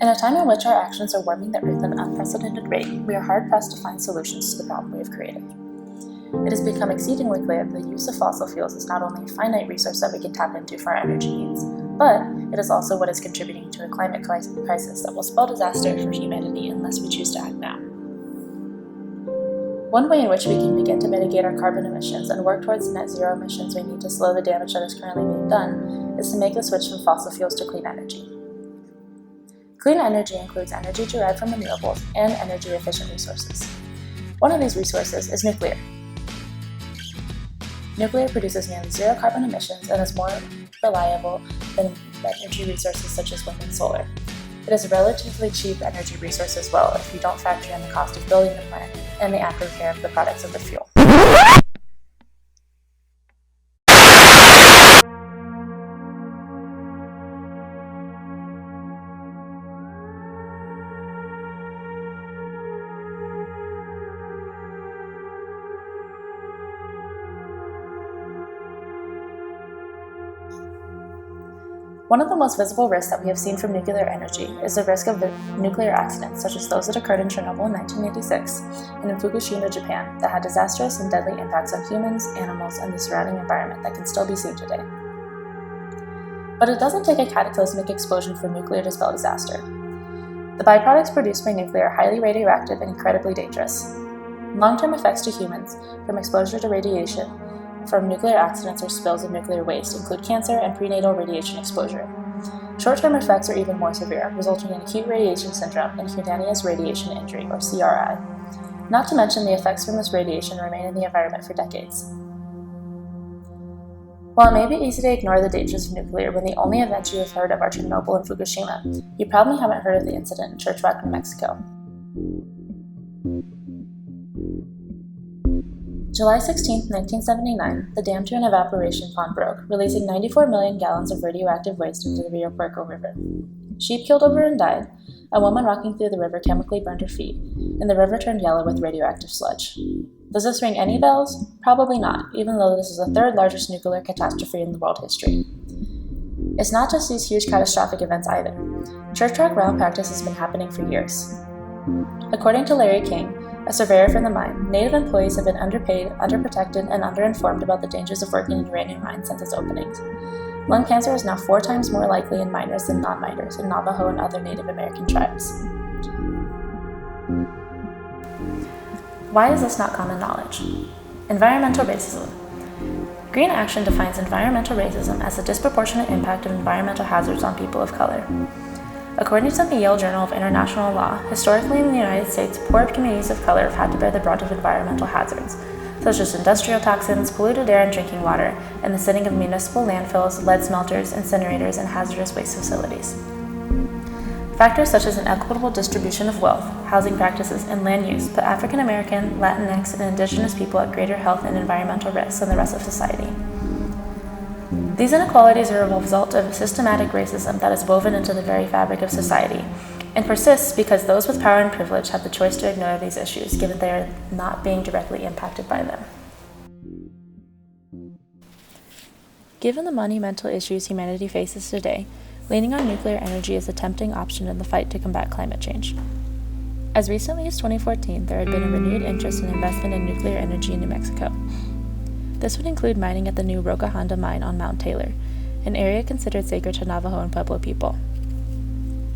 In a time in which our actions are warming the Earth at an unprecedented rate, we are hard-pressed to find solutions to the problem we have created. It has become exceedingly clear that the use of fossil fuels is not only a finite resource that we can tap into for our energy needs, but it is also what is contributing to a climate crisis that will spell disaster for humanity unless we choose to act now. One way in which we can begin to mitigate our carbon emissions and work towards net zero emissions we need to slow the damage that is currently being done is to make the switch from fossil fuels to clean energy. Clean energy includes energy derived from renewables and energy-efficient resources. One of these resources is nuclear. Nuclear produces nearly zero carbon emissions and is more reliable than energy resources such as wind and solar. It is a relatively cheap energy resource as well if you don't factor in the cost of building the plant and the aftercare of the products of the fuel. One of the most visible risks that we have seen from nuclear energy is the risk of nuclear accidents, such as those that occurred in Chernobyl in 1986 and in Fukushima, Japan, that had disastrous and deadly impacts on humans, animals, and the surrounding environment that can still be seen today. But it doesn't take a cataclysmic explosion for nuclear to spell disaster. The byproducts produced by nuclear are highly radioactive and incredibly dangerous. Long-term effects to humans from exposure to radiation from nuclear accidents or spills of nuclear waste include cancer and prenatal radiation exposure. Short-term effects are even more severe, resulting in acute radiation syndrome and cutaneous radiation injury, or CRI. Not to mention the effects from this radiation remain in the environment for decades. While it may be easy to ignore the dangers of nuclear when the only events you have heard of are Chernobyl and Fukushima, you probably haven't heard of the incident in Churchwalk, New Mexico. July 16, 1979, the dam to an evaporation pond broke, releasing 94 million gallons of radioactive waste into the Rio Puerco River. Sheep keeled over and died, a woman walking through the river chemically burned her feet, and the river turned yellow with radioactive sludge. Does this ring any bells? Probably not, even though this is the third largest nuclear catastrophe in the world history. It's not just these huge catastrophic events either. Church rock round practice has been happening for years. According to Larry King, a surveyor from the mine, Native employees have been underpaid, underprotected, and underinformed about the dangers of working in uranium mines since its openings. Lung cancer is now 4 times more likely in miners than non-miners in Navajo and other Native American tribes. Why is this not common knowledge? Environmental racism. Green Action defines environmental racism as the disproportionate impact of environmental hazards on people of color. According to the Yale Journal of International Law, historically in the United States, poor communities of color have had to bear the brunt of environmental hazards, such as industrial toxins, polluted air and drinking water, and the sitting of municipal landfills, lead smelters, incinerators, and hazardous waste facilities. Factors such as an equitable distribution of wealth, housing practices, and land use put African American, Latinx, and Indigenous people at greater health and environmental risks than the rest of society. These inequalities are a result of systematic racism that is woven into the very fabric of society, and persists because those with power and privilege have the choice to ignore these issues, given they are not being directly impacted by them. Given the monumental issues humanity faces today, leaning on nuclear energy is a tempting option in the fight to combat climate change. As recently as 2014, there had been a renewed interest in investment in nuclear energy in New Mexico. This would include mining at the new Roca Honda mine on Mount Taylor, an area considered sacred to Navajo and Pueblo people.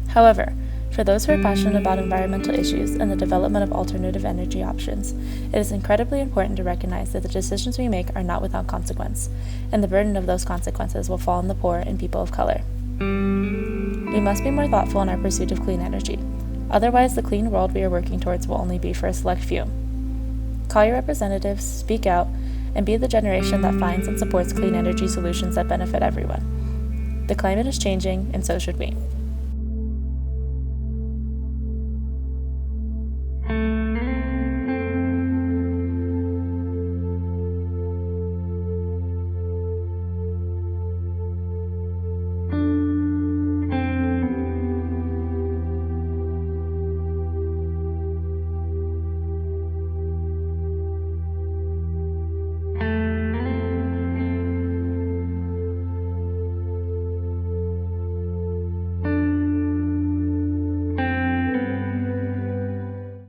However, for those who are passionate about environmental issues and the development of alternative energy options, it is incredibly important to recognize that the decisions we make are not without consequence, and the burden of those consequences will fall on the poor and people of color. We must be more thoughtful in our pursuit of clean energy. Otherwise, the clean world we are working towards will only be for a select few. Call your representatives, speak out, and be the generation that finds and supports clean energy solutions that benefit everyone. The climate is changing, and so should we.